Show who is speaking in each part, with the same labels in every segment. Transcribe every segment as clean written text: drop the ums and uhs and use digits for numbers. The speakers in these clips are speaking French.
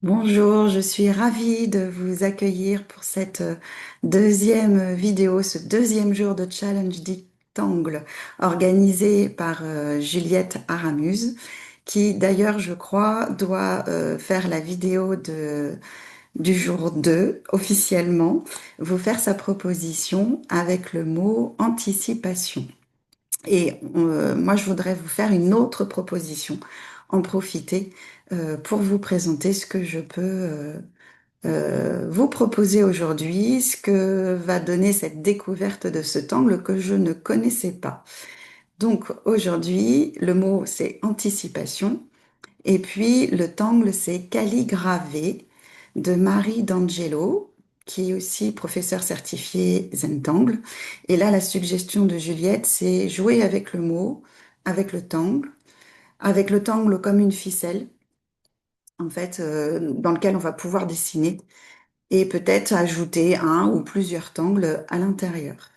Speaker 1: Bonjour, je suis ravie de vous accueillir pour cette deuxième vidéo, ce deuxième jour de challenge Dictangle organisé par Juliette Aramuse, qui d'ailleurs, je crois, doit faire la vidéo du jour 2 officiellement, vous faire sa proposition avec le mot anticipation. Et moi, je voudrais vous faire une autre proposition, en profiter pour vous présenter ce que je peux vous proposer aujourd'hui, ce que va donner cette découverte de cet angle que je ne connaissais pas. Donc aujourd'hui, le mot c'est anticipation et puis le tangle c'est calligravé de Marie D'Angelo, qui est aussi professeur certifié Zentangle. Et là, la suggestion de Juliette, c'est jouer avec le mot, avec le tangle comme une ficelle, en fait, dans lequel on va pouvoir dessiner et peut-être ajouter un ou plusieurs tangles à l'intérieur.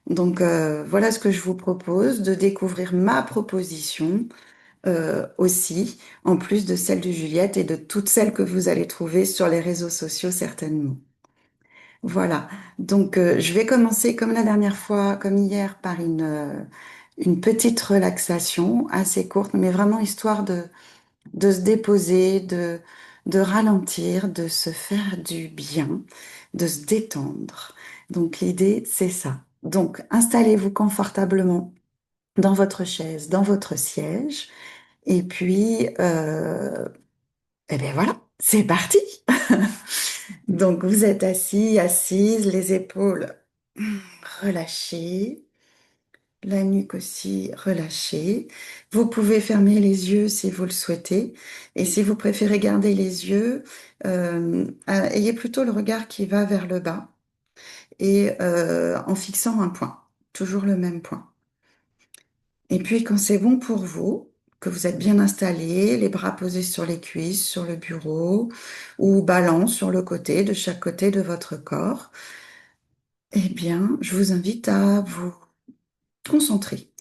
Speaker 1: Donc voilà ce que je vous propose, de découvrir ma proposition aussi, en plus de celle de Juliette et de toutes celles que vous allez trouver sur les réseaux sociaux certainement. Voilà, donc je vais commencer comme la dernière fois, comme hier, par une petite relaxation assez courte, mais vraiment histoire de se déposer, de ralentir, de se faire du bien, de se détendre. Donc l'idée, c'est ça. Donc installez-vous confortablement dans votre chaise, dans votre siège, et puis, eh bien voilà, c'est parti. Donc vous êtes assis, assise, les épaules relâchées. La nuque aussi relâchée. Vous pouvez fermer les yeux si vous le souhaitez. Et si vous préférez garder les yeux, ayez plutôt le regard qui va vers le bas et en fixant un point, toujours le même point. Et puis quand c'est bon pour vous, que vous êtes bien installé, les bras posés sur les cuisses, sur le bureau ou ballants sur le côté, de chaque côté de votre corps, eh bien, je vous invite à vous concentrer,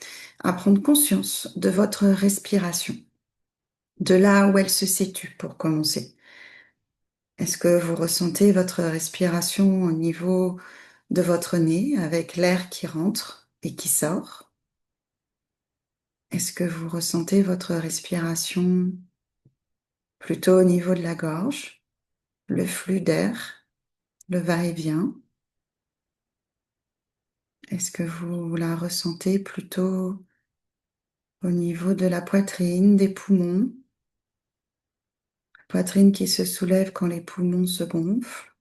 Speaker 1: à prendre conscience de votre respiration, de là où elle se situe pour commencer. Est-ce que vous ressentez votre respiration au niveau de votre nez avec l'air qui rentre et qui sort? Est-ce que vous ressentez votre respiration plutôt au niveau de la gorge, le flux d'air, le va-et-vient? Est-ce que vous la ressentez plutôt au niveau de la poitrine, des poumons? Poitrine qui se soulève quand les poumons se gonflent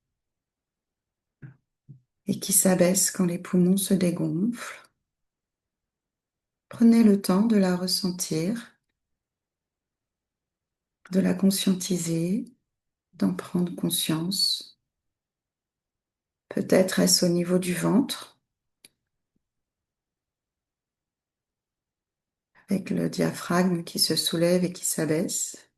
Speaker 1: et qui s'abaisse quand les poumons se dégonflent. Prenez le temps de la ressentir, de la conscientiser, d'en prendre conscience. Peut-être est-ce au niveau du ventre, avec le diaphragme qui se soulève et qui s'abaisse,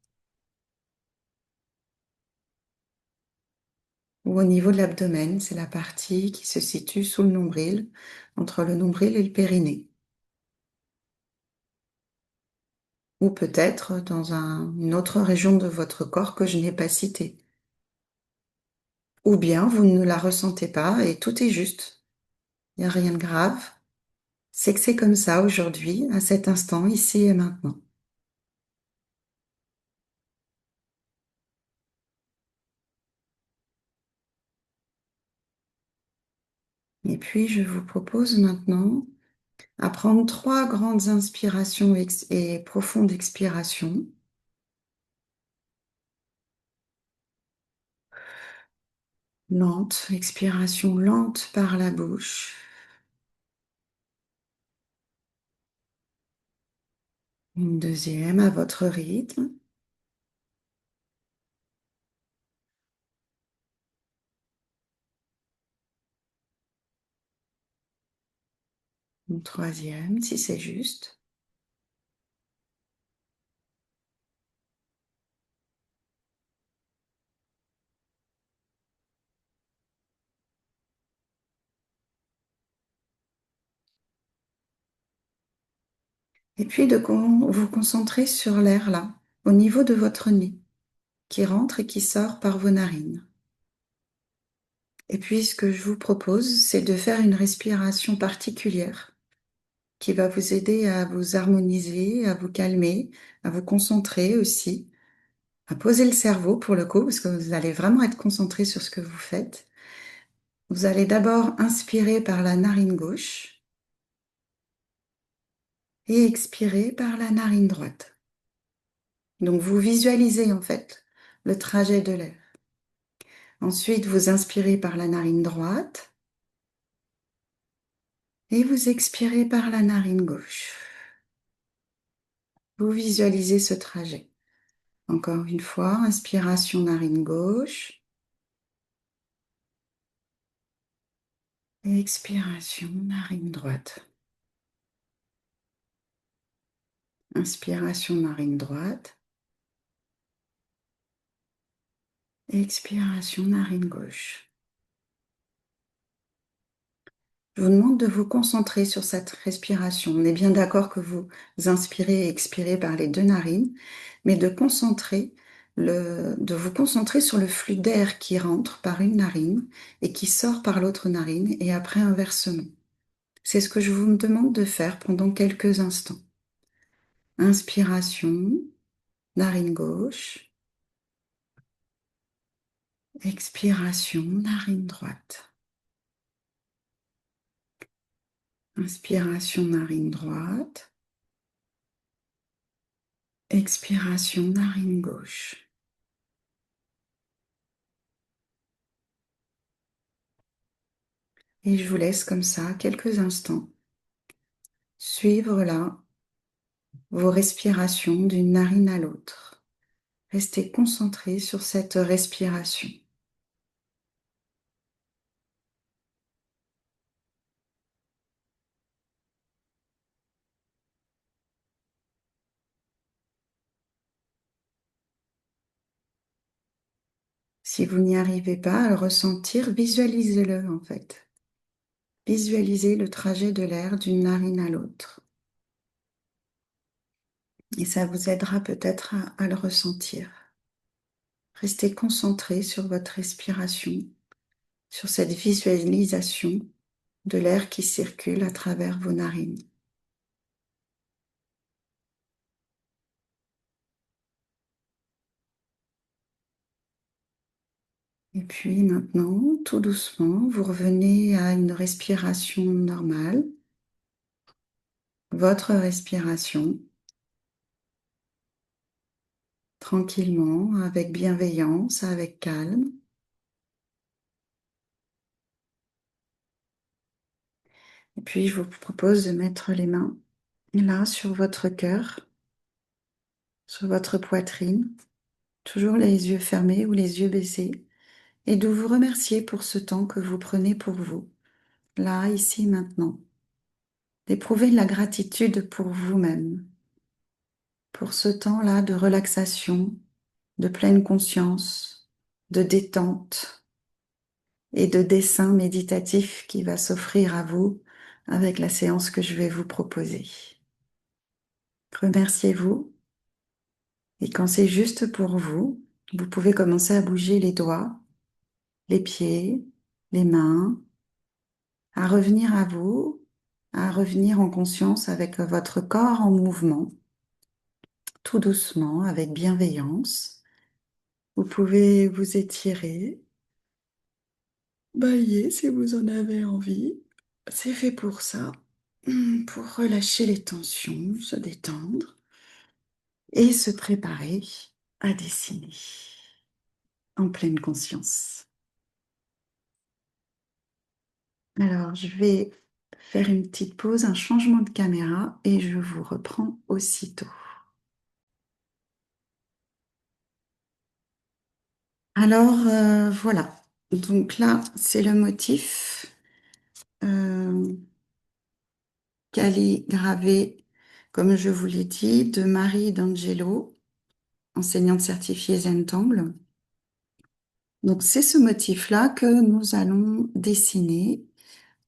Speaker 1: ou au niveau de l'abdomen, c'est la partie qui se situe sous le nombril, entre le nombril et le périnée. Ou peut-être dans une autre région de votre corps que je n'ai pas citée. Ou bien vous ne la ressentez pas et tout est juste. Il n'y a rien de grave. C'est que c'est comme ça aujourd'hui, à cet instant, ici et maintenant. Et puis, je vous propose maintenant à prendre trois grandes inspirations et profondes expirations. Lente, expiration lente par la bouche. Une deuxième à votre rythme. Une troisième, si c'est juste. Et puis de vous concentrer sur l'air là, au niveau de votre nez. qui rentre et qui sort par vos narines. Et puis, ce que je vous propose, c'est de faire une respiration particulière qui va vous aider à vous harmoniser, à vous calmer, à vous concentrer aussi, à poser le cerveau pour le coup, parce que vous allez vraiment être concentré sur ce que vous faites. Vous allez d'abord inspirer par la narine gauche et expirer par la narine droite. Donc, vous visualisez en fait le trajet de l'air. Ensuite, vous inspirez par la narine droite et vous expirez par la narine gauche. Vous visualisez ce trajet. Encore une fois, inspiration narine gauche, et expiration narine droite. Inspiration narine droite, expiration narine gauche. Je vous demande de vous concentrer sur cette respiration. On est bien d'accord que vous inspirez et expirez par les deux narines, mais de vous concentrer sur le flux d'air qui rentre par une narine et qui sort par l'autre narine et après inversement. C'est ce que je vous demande de faire pendant quelques instants. Inspiration, narine gauche, expiration, narine droite. Inspiration, narine droite, expiration, narine gauche. Et je vous laisse comme ça quelques instants suivre là vos respirations d'une narine à l'autre. Restez concentré sur cette respiration. Si vous n'y arrivez pas à le ressentir, visualisez-le en fait. Visualisez le trajet de l'air d'une narine à l'autre. Et ça vous aidera peut-être à le ressentir. Restez concentré sur votre respiration, sur cette visualisation de l'air qui circule à travers vos narines. Et puis maintenant, tout doucement, vous revenez à une respiration normale, votre respiration, tranquillement, avec bienveillance, avec calme. Et puis, je vous propose de mettre les mains là sur votre cœur, sur votre poitrine, toujours les yeux fermés ou les yeux baissés, et de vous remercier pour ce temps que vous prenez pour vous, là, ici, maintenant, d'éprouver de la gratitude pour vous-même, pour ce temps-là de relaxation, de pleine conscience, de détente et de dessin méditatif qui va s'offrir à vous avec la séance que je vais vous proposer. Remerciez-vous et quand c'est juste pour vous, vous pouvez commencer à bouger les doigts, les pieds, les mains, à revenir à vous, à revenir en conscience avec votre corps en mouvement, tout doucement, avec bienveillance. Vous pouvez vous étirer, bailler si vous en avez envie. C'est fait pour ça, pour relâcher les tensions, se détendre et se préparer à dessiner en pleine conscience. Alors, je vais faire une petite pause, un changement de caméra et je vous reprends aussitôt. Alors, voilà. Donc là, c'est le motif calligravé, comme je vous l'ai dit, de Marie D'Angelo, enseignante certifiée Zentangle. Donc, c'est ce motif-là que nous allons dessiner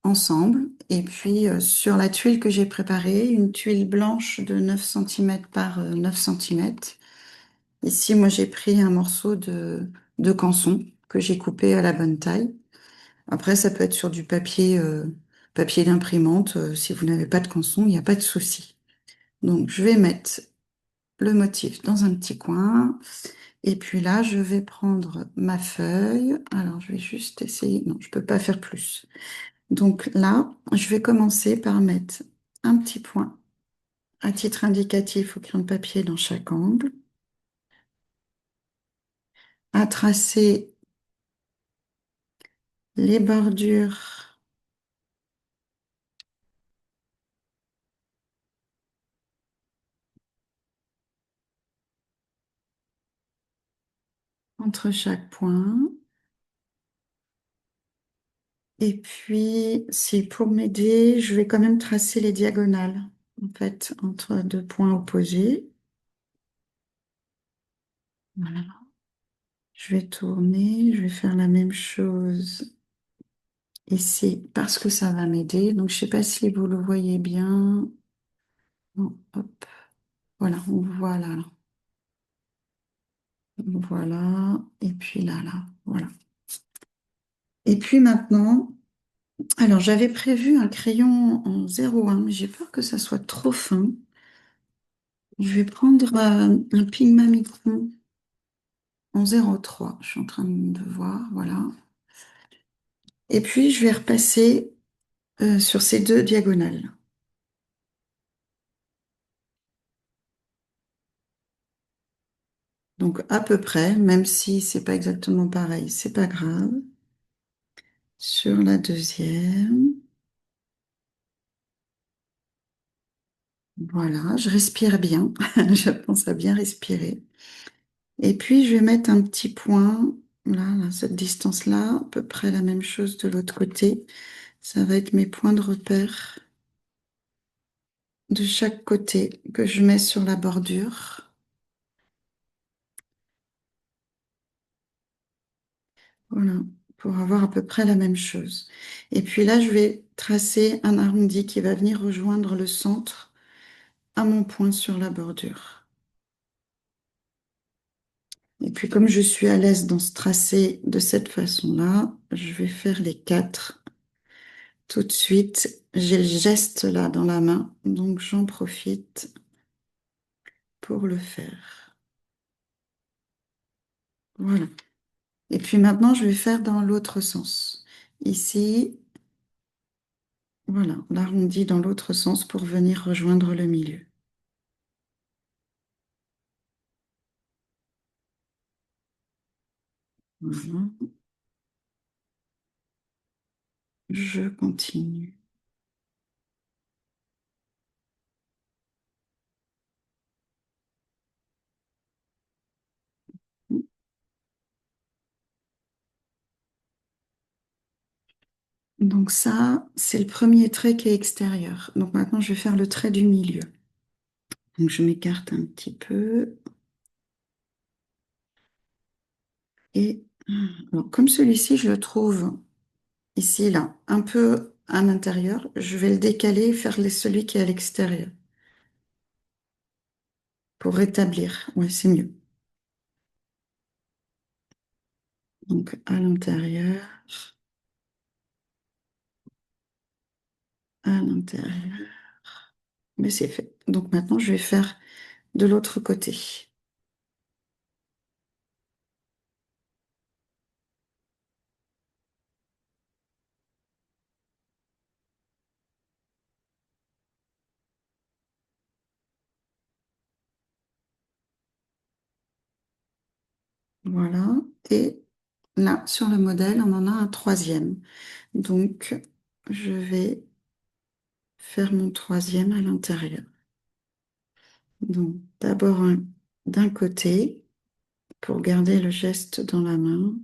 Speaker 1: ensemble. Et puis, sur la tuile que j'ai préparée, une tuile blanche de 9 cm par 9 cm, Ici, moi, j'ai pris un morceau de canson que j'ai coupé à la bonne taille. Après, ça peut être sur du papier, papier d'imprimante. Si vous n'avez pas de canson, il n'y a pas de souci. Donc, je vais mettre le motif dans un petit coin. Et puis là, je vais prendre ma feuille. Alors, je vais juste essayer. Non, je peux pas faire plus. Donc là, je vais commencer par mettre un petit point à titre indicatif au crayon de papier dans chaque angle, à tracer les bordures entre chaque point. Et puis, si pour m'aider, je vais quand même tracer les diagonales, en fait, entre deux points opposés. Voilà. Je vais tourner, je vais faire la même chose ici parce que ça va m'aider. Donc, je ne sais pas si vous le voyez bien. Bon, hop, voilà, on voit là, là. Voilà, et puis là, là, voilà. Et puis maintenant, alors j'avais prévu un crayon en 0,1, mais j'ai peur que ça soit trop fin. Je vais prendre un Pigma Micron en 0,3. Je suis en train de voir, voilà. Et puis je vais repasser sur ces deux diagonales. Donc à peu près, même si c'est pas exactement pareil, c'est pas grave. Sur la deuxième, voilà, je respire bien. Je pense à bien respirer. Et puis, je vais mettre un petit point, là, à cette distance-là, à peu près la même chose de l'autre côté. Ça va être mes points de repère de chaque côté que je mets sur la bordure. Voilà, pour avoir à peu près la même chose. Et puis là, je vais tracer un arrondi qui va venir rejoindre le centre à mon point sur la bordure. Et puis, comme je suis à l'aise dans ce tracé de cette façon-là, je vais faire les quatre. Tout de suite, j'ai le geste là dans la main, donc j'en profite pour le faire. Voilà. Et puis maintenant, je vais faire dans l'autre sens. Ici, voilà, l'arrondi dans l'autre sens pour venir rejoindre le milieu. Voilà. Je continue. Donc ça, c'est le premier trait qui est extérieur. Donc maintenant, je vais faire le trait du milieu. Donc je m'écarte un petit peu. Et alors, comme celui-ci, je le trouve ici, là, un peu à l'intérieur, je vais le décaler et faire celui qui est à l'extérieur pour rétablir. Ouais, c'est mieux. Donc à l'intérieur, à l'intérieur. Mais c'est fait. Donc maintenant, je vais faire de l'autre côté. Voilà. Et là, sur le modèle, on en a un troisième. Donc, je vais faire mon troisième à l'intérieur. Donc, d'abord un d'un côté pour garder le geste dans la main.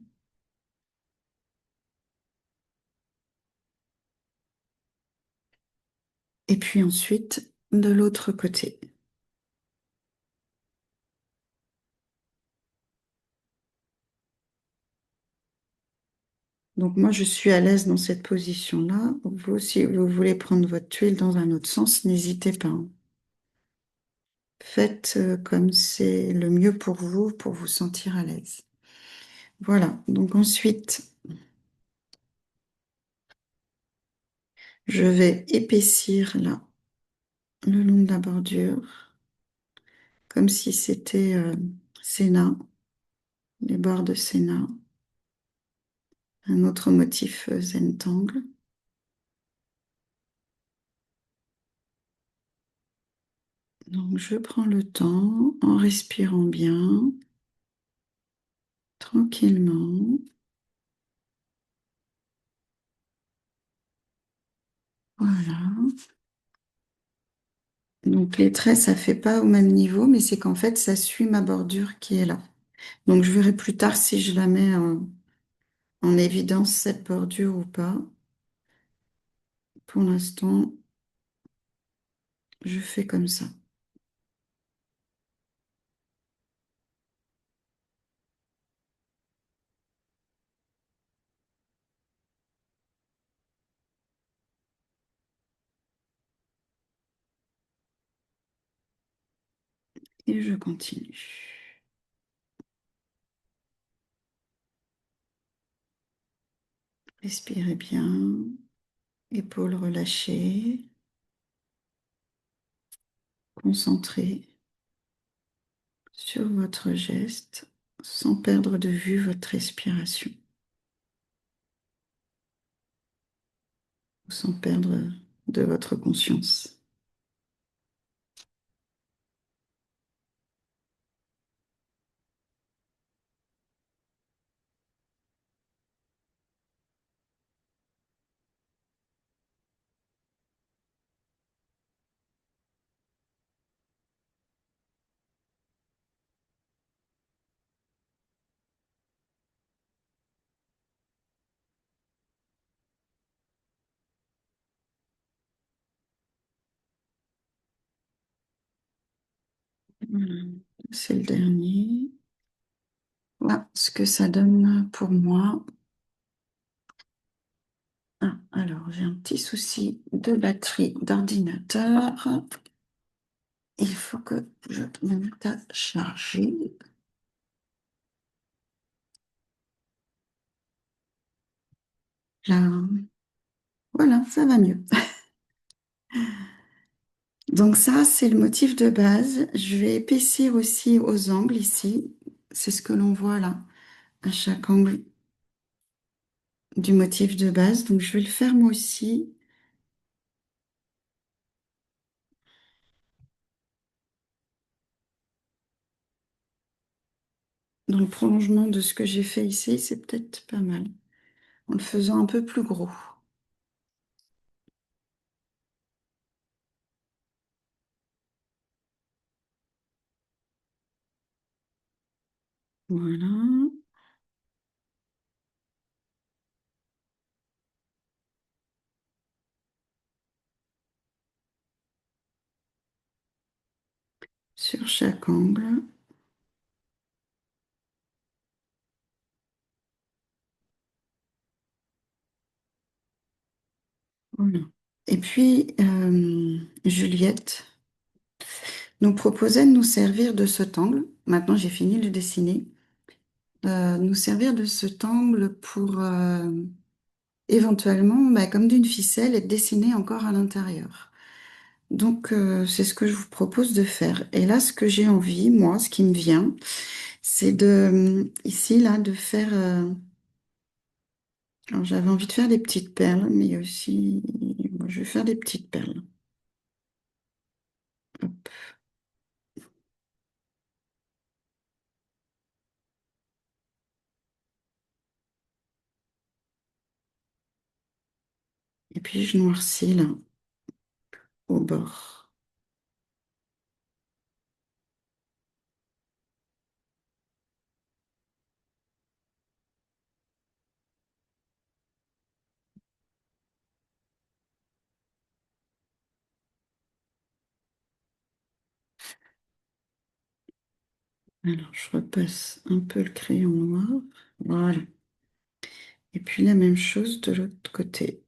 Speaker 1: Et puis ensuite, de l'autre côté. Donc moi, je suis à l'aise dans cette position-là. Vous, si vous voulez prendre votre tuile dans un autre sens, n'hésitez pas, hein. faites comme c'est le mieux pour vous sentir à l'aise. Voilà, donc ensuite, je vais épaissir là, le long de la bordure, comme si c'était Sénat, les bords de Sénat, un autre motif Zentangle. Donc je prends le temps en respirant bien, tranquillement. Voilà. Donc les traits, ça fait pas au même niveau, mais c'est qu'en fait, ça suit ma bordure qui est là. Donc je verrai plus tard si je la mets en évidence, cette bordure ou pas. Pour l'instant, je fais comme ça. Et je continue. Respirez bien, épaules relâchées, concentrez sur votre geste sans perdre de vue votre respiration, sans perdre de votre conscience. Voilà. C'est le dernier. Voilà ce que ça donne pour moi. Ah, alors, j'ai un petit souci de batterie d'ordinateur. Il faut que je me mette à charger. Là, voilà, ça va mieux. Donc ça, c'est le motif de base. Je vais épaissir aussi aux angles ici. C'est ce que l'on voit là, à chaque angle du motif de base. Donc je vais le faire moi aussi. Dans le prolongement de ce que j'ai fait ici, c'est peut-être pas mal. En le faisant un peu plus gros. Voilà. Sur chaque angle. Voilà. Et puis, Juliette nous proposait de nous servir de cet angle. Maintenant, j'ai fini de le dessiner. Nous servir de cet angle pour éventuellement, bah, comme d'une ficelle, et de dessiner encore à l'intérieur. Donc, c'est ce que je vous propose de faire. Et là, ce que j'ai envie, moi, ce qui me vient, c'est de, ici, là, de faire... alors, j'avais envie de faire des petites perles, mais aussi, moi, je vais faire des petites perles. Hop. Et puis, je noircis, là, au bord. Alors, je repasse un peu le crayon noir. Voilà. Et puis, la même chose de l'autre côté.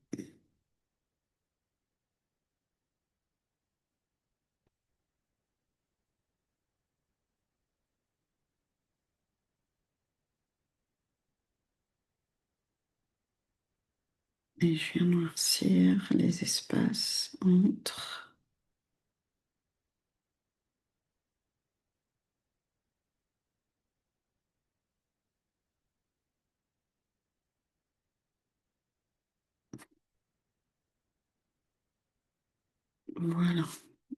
Speaker 1: Et je viens noircir les espaces entre. Voilà.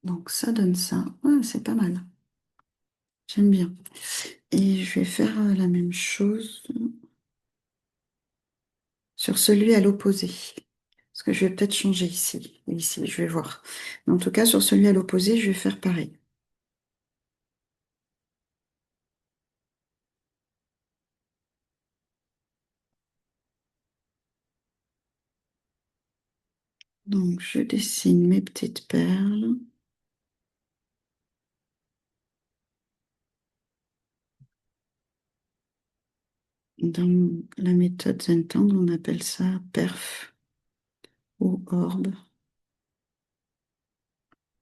Speaker 1: Donc ça donne ça. Ouais, c'est pas mal. J'aime bien. Et je vais faire la même chose sur celui à l'opposé. Parce que je vais peut-être changer ici. Ici, je vais voir. Mais en tout cas, sur celui à l'opposé, je vais faire pareil. Donc, je dessine mes petites perles. Dans la méthode Zentangle, on appelle ça perf ou orbe.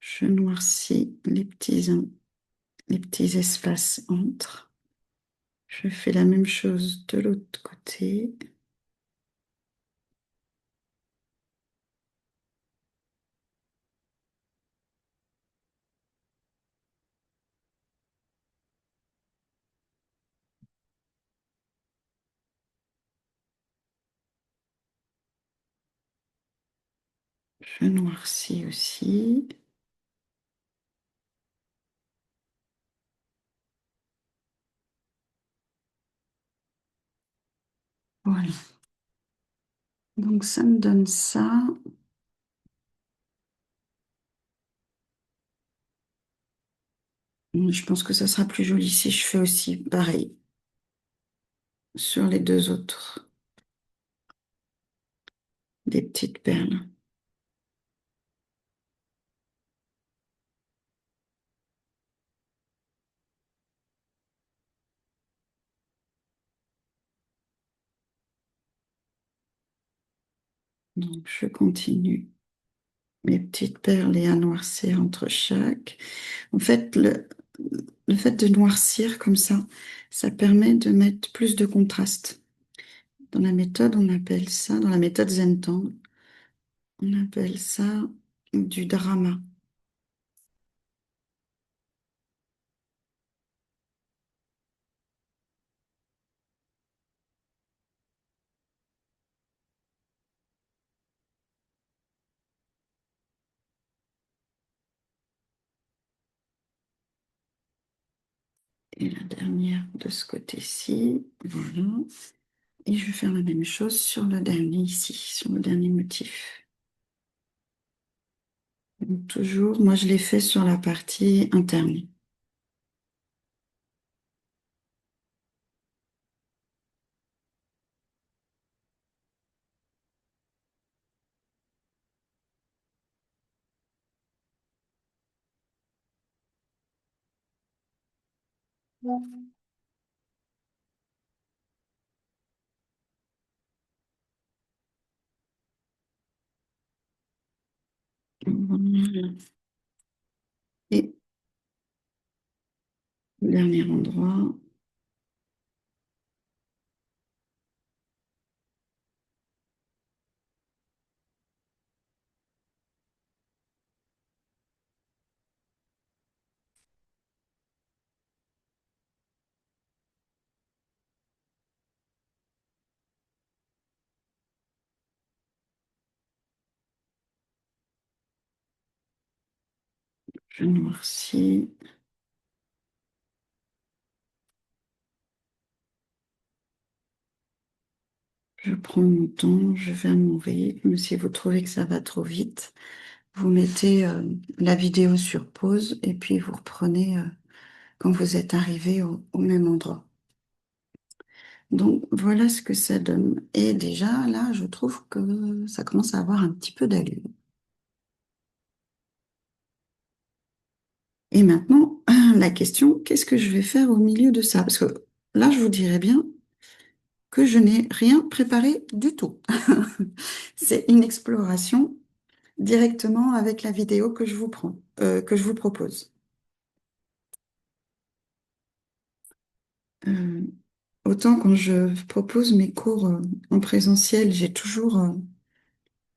Speaker 1: Je noircis les petits espaces entre. Je fais la même chose de l'autre côté. Je noircis aussi. Voilà. Donc ça me donne ça. Je pense que ça sera plus joli si je fais aussi pareil sur les deux autres. Des petites perles. Donc je continue mes petites perles et à noircir entre chaque. En fait, le fait de noircir comme ça permet de mettre plus de contraste. Dans la méthode, on appelle ça, dans la méthode Zentangle, on appelle ça du drama. Et la dernière de ce côté-ci, voilà. Et je vais faire la même chose sur le dernier ici, sur le dernier motif. Donc, toujours, moi je l'ai fait sur la partie interne. Voilà. Et le dernier endroit, je noircis. Je prends mon temps, je vais à mon rythme. Si vous trouvez que ça va trop vite, vous mettez la vidéo sur pause et puis vous reprenez quand vous êtes arrivé au même endroit. Donc voilà ce que ça donne. Et déjà là, je trouve que ça commence à avoir un petit peu d'allure. Et maintenant, la question, qu'est-ce que je vais faire au milieu de ça? Parce que là, je vous dirais bien que je n'ai rien préparé du tout. C'est une exploration directement avec la vidéo que je vous que je vous propose. Euh, Autant quand je propose mes cours en présentiel, j'ai toujours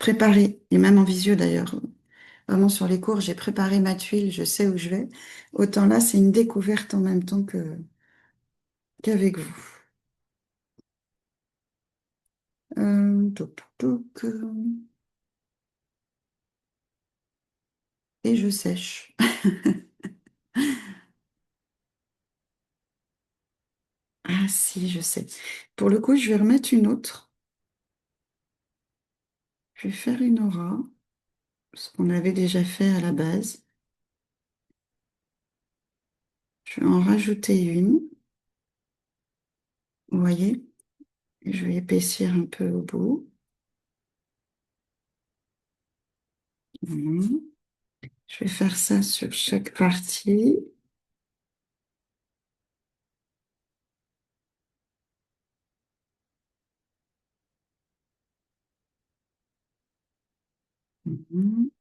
Speaker 1: préparé, et même en visio d'ailleurs. Vraiment sur les cours, j'ai préparé ma tuile, je sais où je vais. Autant là, c'est une découverte en même temps qu'avec vous. Toc, toc, et je sèche. Ah si, je sais. Pour le coup, je vais remettre une autre. Je vais faire une aura, ce qu'on avait déjà fait à la base. Je vais en rajouter une, vous voyez? Et je vais épaissir un peu au bout. Voilà. Je vais faire ça sur chaque partie. Mhm.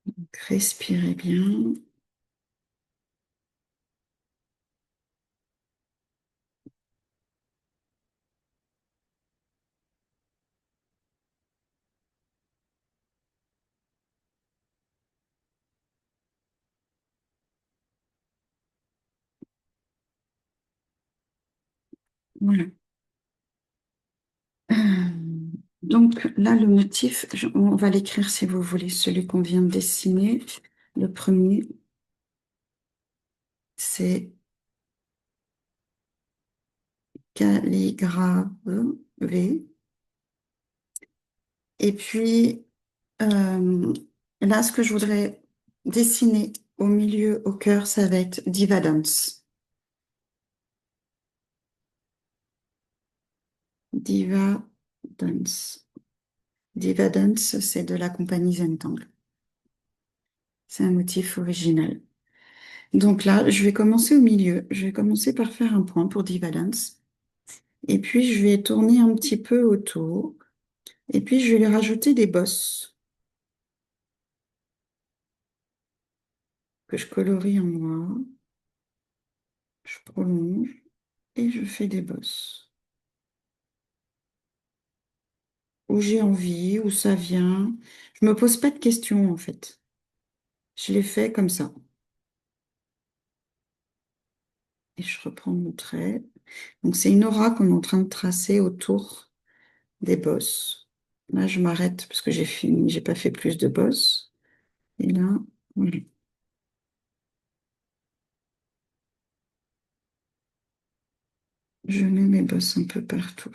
Speaker 1: Donc, respirez bien. Voilà. Euh, donc là, le motif, on va l'écrire si vous voulez, celui qu'on vient de dessiner. Le premier, c'est calligraphe V. Et puis, euh, là, ce que je voudrais dessiner au milieu, au cœur, ça va être Diva Dance. Diva Dance. Diva Dance, c'est de la compagnie Zentangle. C'est un motif original. Donc là, je vais commencer au milieu. Je vais commencer par faire un point pour Diva Dance. Et puis, je vais tourner un petit peu autour. Et puis, je vais lui rajouter des bosses que je colorie en noir. Je prolonge et je fais des bosses. Où j'ai envie, où ça vient. Je me pose pas de questions, en fait. Je les fais comme ça. Et je reprends mon trait. Donc, c'est une aura qu'on est en train de tracer autour des bosses. Là, je m'arrête parce que j'ai fini. J'ai pas fait plus de bosses. Et là, voilà. Je mets mes bosses un peu partout.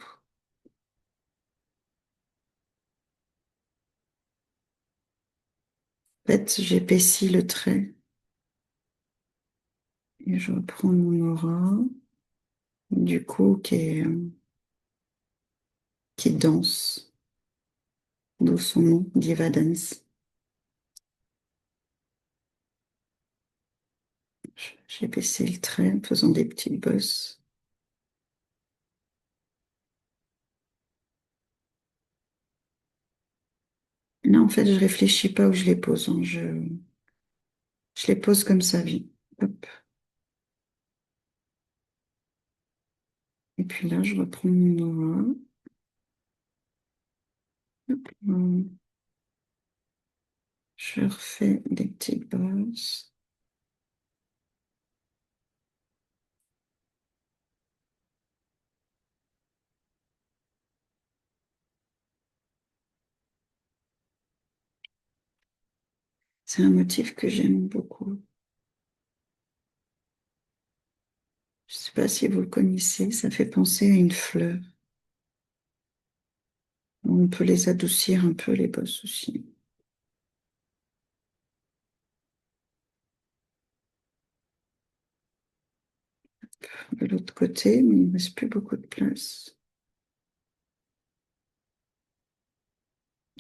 Speaker 1: En fait, j'épaissis le trait et je reprends mon aura, du coup, qui danse, d'où son nom, Diva Dance. J'épaissis le trait en faisant des petites bosses. Là, en fait, je réfléchis pas où je les pose, hein. Je les pose comme ça vient. Hop. Et puis là, je reprends mon aura. Hop. Je refais des petites bosses. C'est un motif que j'aime beaucoup. Je ne sais pas si vous le connaissez, ça fait penser à une fleur. On peut les adoucir un peu, les bosses aussi. De l'autre côté, mais il ne reste plus beaucoup de place.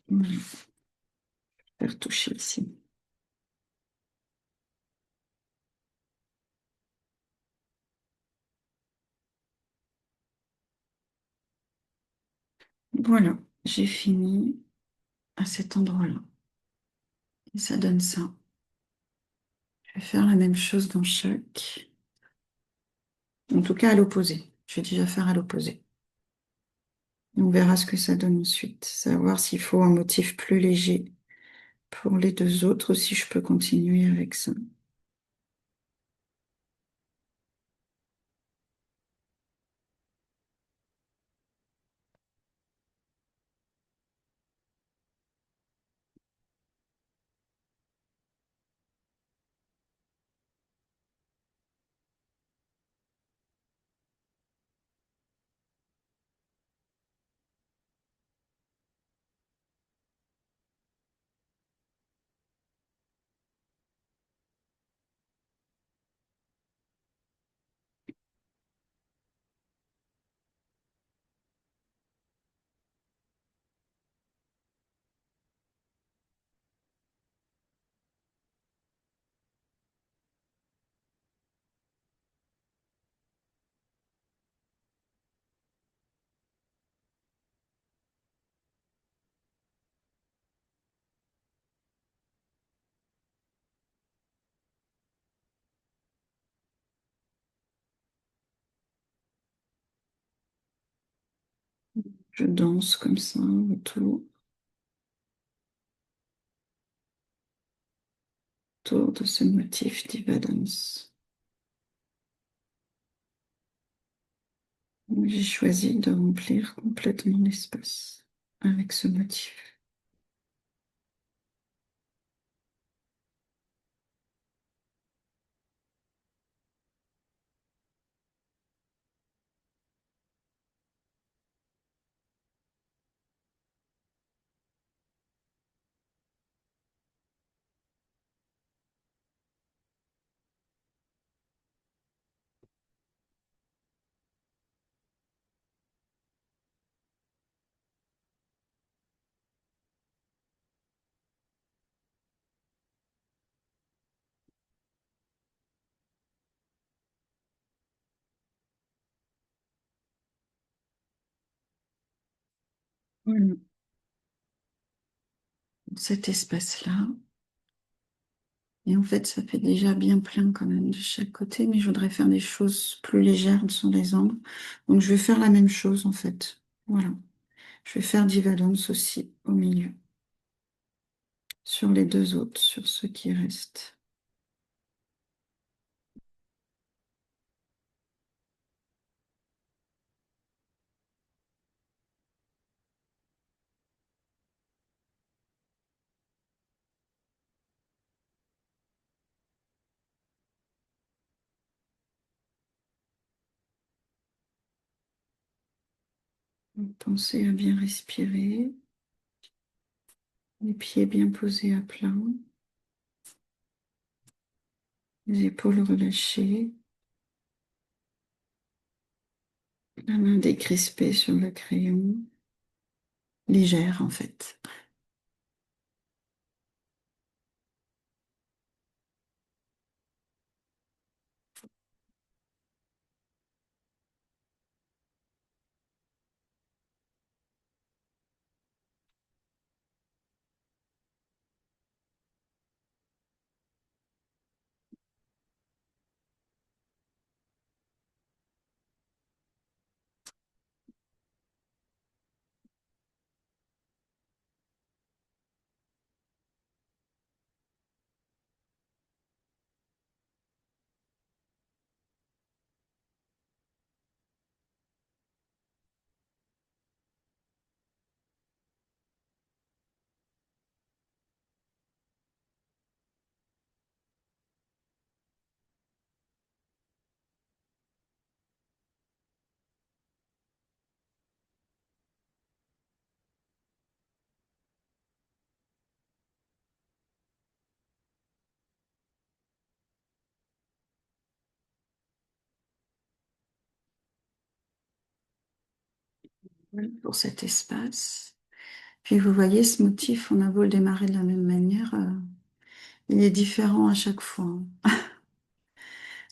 Speaker 1: Voilà, faire toucher ici. Voilà, j'ai fini à cet endroit-là. Et ça donne ça. Je vais faire la même chose dans chaque, en tout cas à l'opposé. Je vais déjà faire à l'opposé. On verra ce que ça donne ensuite. Savoir s'il faut un motif plus léger pour les deux autres ou si je peux continuer avec ça. Je danse comme ça autour de ce motif d'Ivadance. J'ai choisi de remplir complètement l'espace avec ce motif. Voilà. Cet espace-là. Et en fait, ça fait déjà bien plein quand même de chaque côté, mais je voudrais faire des choses plus légères sur les angles. Donc je vais faire la même chose en fait. Voilà. Je vais faire d'Ivadance aussi au milieu, sur les deux autres, sur ceux qui restent. Donc, pensez à bien respirer, les pieds bien posés à plat, les épaules relâchées, la main décrispée sur le crayon, légère en fait. Voilà pour cet espace. Puis vous voyez, ce motif, on a beau le démarrer de la même manière, il est différent à chaque fois.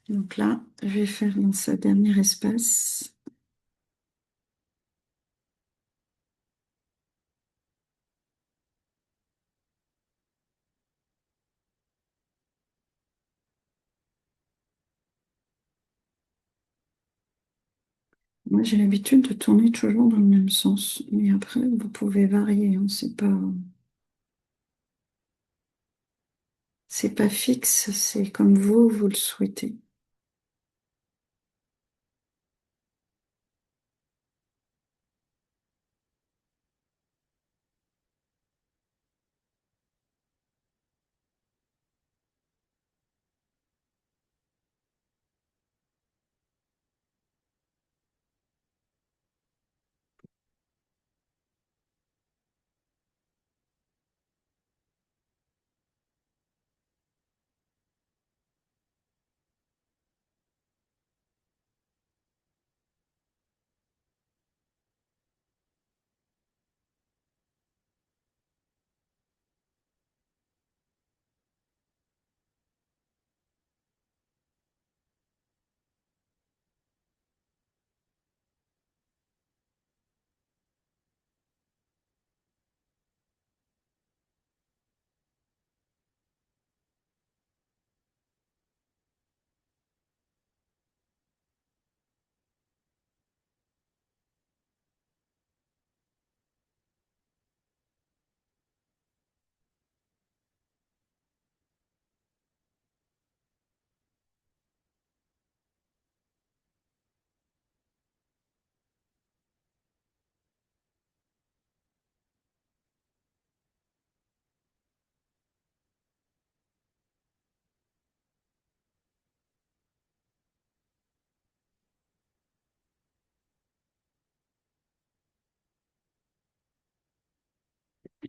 Speaker 1: Donc là, je vais faire dans ce dernier espace. Moi, j'ai l'habitude de tourner toujours dans le même sens. Mais après, vous pouvez varier, hein. C'est pas fixe, c'est comme vous le souhaitez.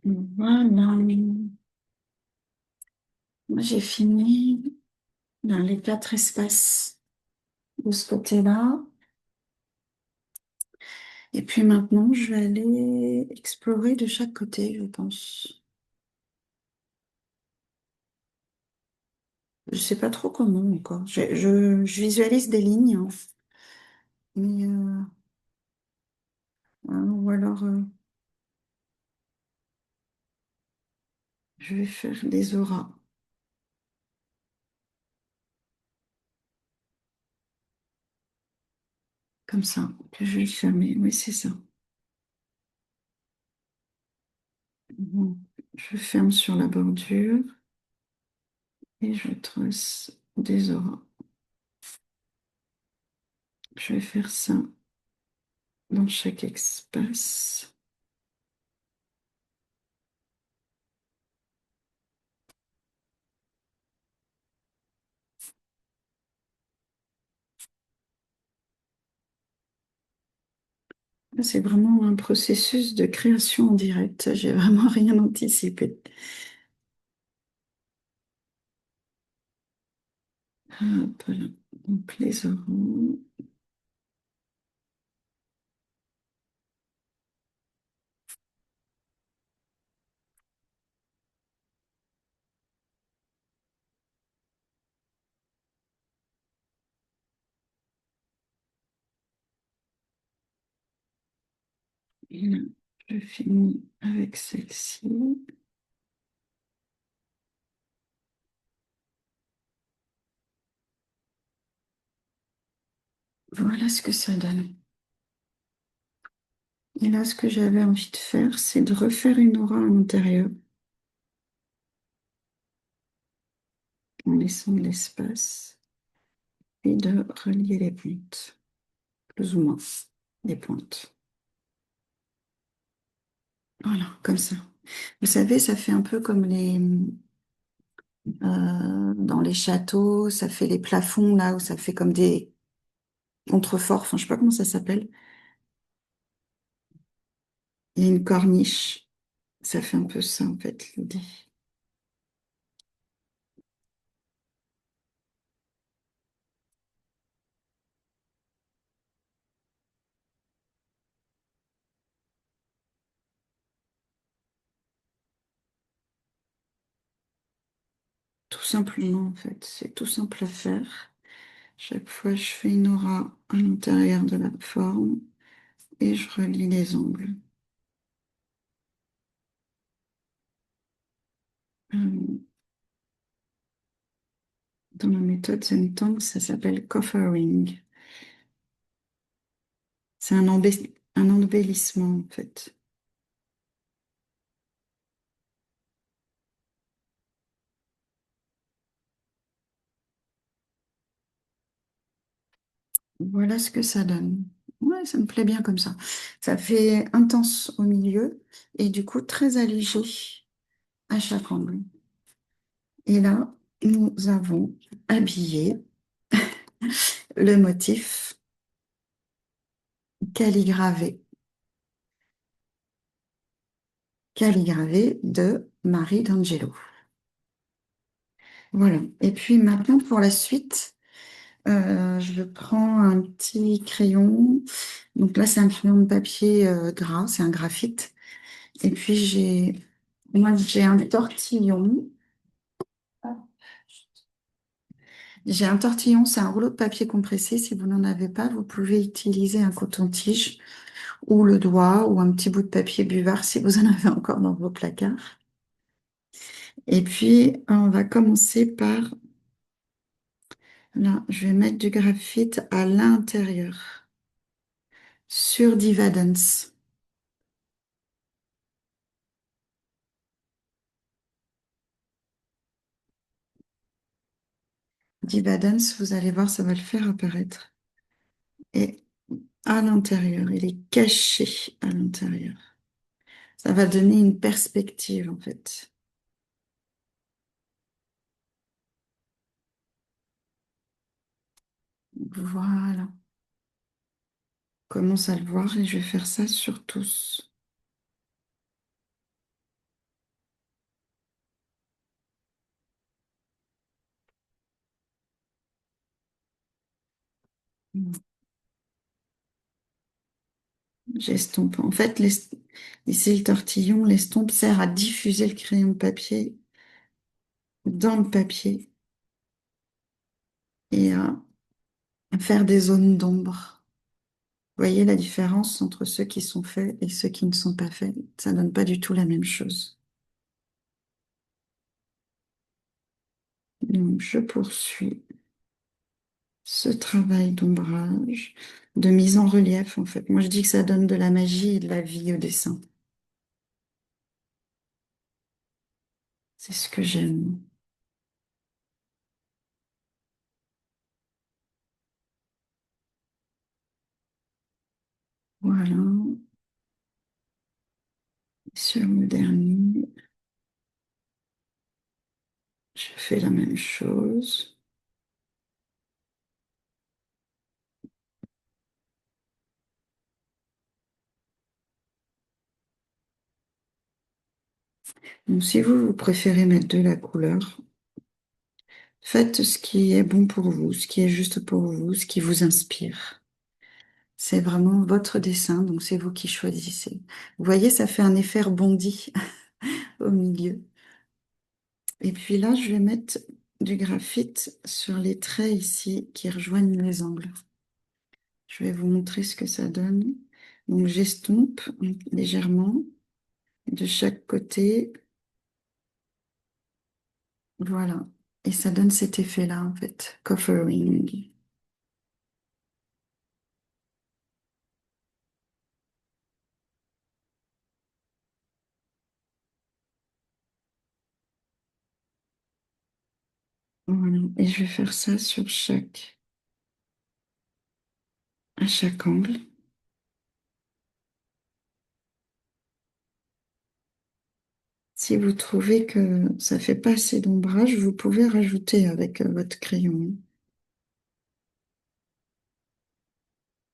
Speaker 1: Voilà. Moi, j'ai fini dans les quatre espaces de ce côté-là. Et puis maintenant, je vais aller explorer de chaque côté, je pense. Je sais pas trop comment encore. Je visualise des lignes, hein. Mais, hein, ou alors, je vais faire des auras, comme ça, que je vais fermer. Oui, c'est ça. Bon, je ferme sur la bordure et je trace des auras. Je vais faire ça dans chaque espace. C'est vraiment un processus de création en direct. J'ai vraiment rien anticipé. Hop là. Donc les oraux. Et là, je finis avec celle-ci. Voilà ce que ça donne. Et là, ce que j'avais envie de faire, c'est de refaire une aura à l'intérieur en laissant de l'espace et de relier les pointes, plus ou moins les pointes. Voilà, comme ça. Vous savez, ça fait un peu comme dans les châteaux, ça fait les plafonds là où ça fait comme des contreforts. Enfin, je sais pas comment ça s'appelle. Il y a une corniche. Ça fait un peu ça en fait, l'idée. Tout simplement en fait, c'est tout simple à faire. Chaque fois, je fais une aura à l'intérieur de la forme et je relie les angles. Euh, Dans la méthode Zen Tang, ça s'appelle coffering. C'est un embellissement, en fait. Voilà ce que ça donne. Ouais, ça me plaît bien comme ça. Ça fait intense au milieu et du coup très allégé à chaque angle. Et là, nous avons habillé le motif calligravé, calligravé de Marie d'Angelo. Voilà. Et puis maintenant, pour la suite, je prends un petit crayon. Donc là, c'est un crayon de papier gras, c'est un graphite. Et puis j'ai un tortillon. J'ai un tortillon, c'est un rouleau de papier compressé. Si vous n'en avez pas, vous pouvez utiliser un coton-tige ou le doigt ou un petit bout de papier buvard si vous en avez encore dans vos placards. Et puis, on va commencer par, là, je vais mettre du graphite à l'intérieur, sur Divadance. Divadance, vous allez voir, ça va le faire apparaître. Et à l'intérieur, il est caché à l'intérieur. Ça va donner une perspective, en fait. Voilà. Commence à le voir et je vais faire ça sur tous. J'estompe. En fait, ici, le tortillon, l'estompe sert à diffuser le crayon de papier dans le papier et à faire des zones d'ombre. Vous voyez la différence entre ceux qui sont faits et ceux qui ne sont pas faits? Ça donne pas du tout la même chose. Donc, je poursuis ce travail d'ombrage, de mise en relief, en fait. Moi, je dis que ça donne de la magie et de la vie au dessin. C'est ce que j'aime. Voilà. Sur le dernier, je fais la même chose. Donc, si vous préférez mettre de la couleur, faites ce qui est bon pour vous, ce qui est juste pour vous, ce qui vous inspire. C'est vraiment votre dessin, donc c'est vous qui choisissez. Vous voyez, ça fait un effet rebondi au milieu. Et puis là, je vais mettre du graphite sur les traits ici qui rejoignent les angles. Je vais vous montrer ce que ça donne. Donc j'estompe légèrement de chaque côté. Voilà. Et ça donne cet effet-là, en fait. Covering. Voilà. Et je vais faire ça sur à chaque angle. Si vous trouvez que ça fait pas assez d'ombrage, vous pouvez rajouter avec votre crayon.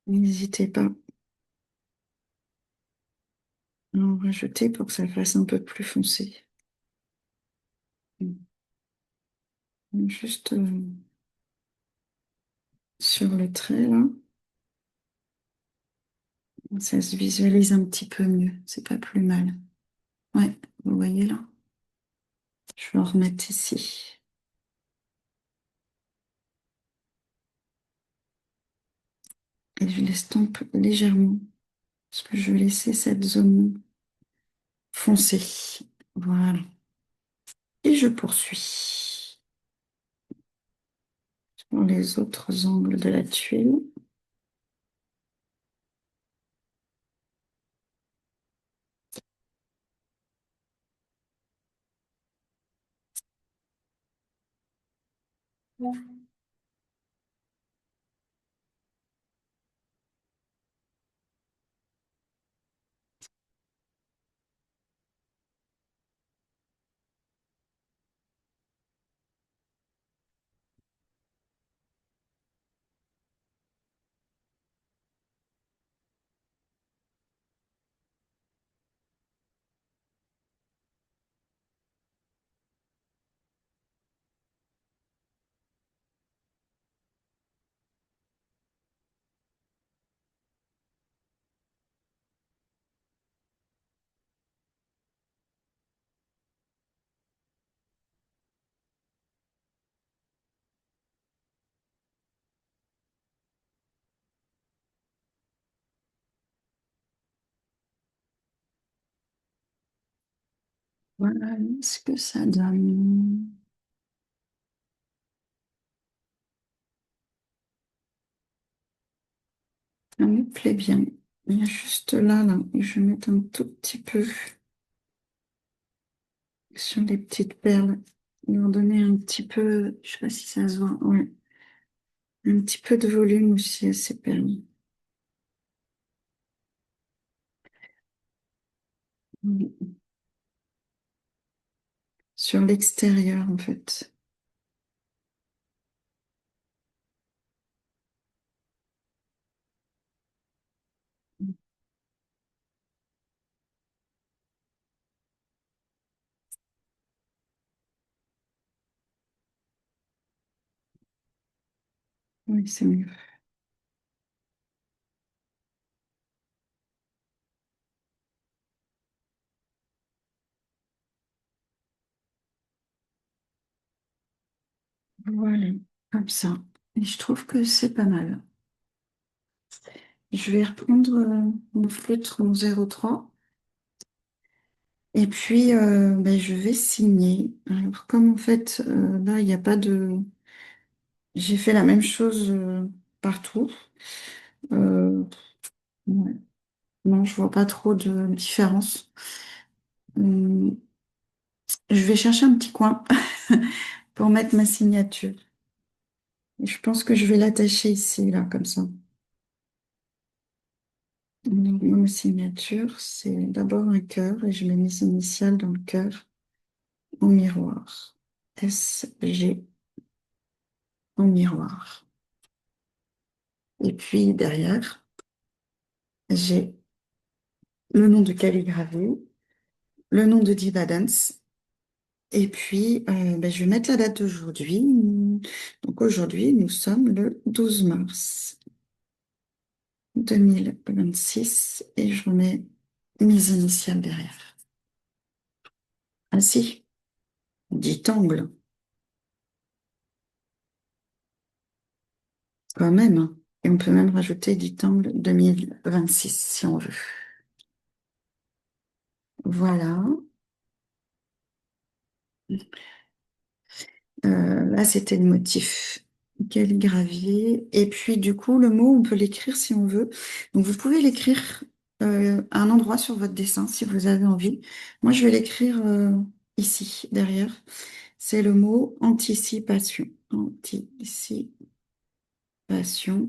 Speaker 1: N'hésitez pas à en rajouter pour que ça fasse un peu plus foncé. Juste sur le trait, là, ça se visualise un petit peu mieux. C'est pas plus mal. Ouais, vous voyez là? Je vais en remettre ici. Et je l'estompe légèrement. Parce que je vais laisser cette zone foncée. Voilà. Et je poursuis sur les autres angles de la tuile. Voilà ce que ça donne. Ça me plaît bien. Il y a juste là, et je vais mettre un tout petit peu sur les petites perles. Leur donner un petit peu, je sais pas si ça se voit, ouais, un petit peu de volume aussi à ces perles. Sur l'extérieur, en fait. Oui, c'est mieux. Voilà, comme ça. Et je trouve que c'est pas mal. Je vais reprendre mon feutre, mon 03. Et puis, ben, je vais signer. Alors, comme en fait, là, il n'y a pas de... J'ai fait la même chose partout. Euh, ouais. Non, je vois pas trop de différence. Hum, je vais chercher un petit coin pour mettre ma signature. Et je pense que je vais l'attacher ici, là, comme ça. Donc, ma signature, c'est d'abord un cœur et je mets mes initiales dans le cœur en miroir. SG en miroir. Et puis derrière, j'ai le nom de calligraphie, le nom de Diva Dance. Et puis, ben, je vais mettre la date d'aujourd'hui. Donc aujourd'hui, nous sommes le 12 mars 2026 et je remets mes initiales derrière. Ainsi, dit angle, quand même, hein. Et on peut même rajouter dit angle 2026 si on veut. Voilà. Là, c'était le motif calligraphié. Et puis, du coup, le mot, on peut l'écrire si on veut. Donc, vous pouvez l'écrire à un endroit sur votre dessin si vous avez envie. Moi, je vais l'écrire ici, derrière. C'est le mot anticipation. Anticipation.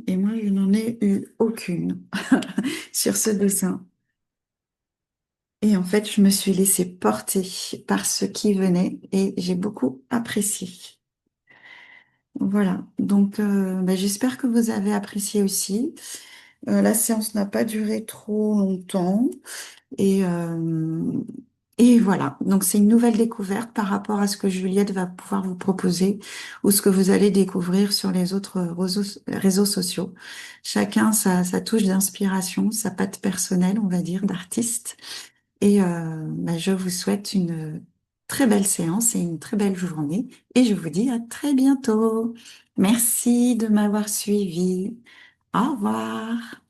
Speaker 1: Et moi, je n'en ai eu aucune sur ce dessin. Et en fait, je me suis laissée porter par ce qui venait et j'ai beaucoup apprécié. Voilà, donc bah, j'espère que vous avez apprécié aussi. La séance n'a pas duré trop longtemps et, euh, et voilà, donc c'est une nouvelle découverte par rapport à ce que Juliette va pouvoir vous proposer ou ce que vous allez découvrir sur les autres réseaux sociaux. Chacun sa touche d'inspiration, sa patte personnelle, on va dire, d'artiste. Et bah, je vous souhaite une très belle séance et une très belle journée. Et je vous dis à très bientôt. Merci de m'avoir suivi. Au revoir.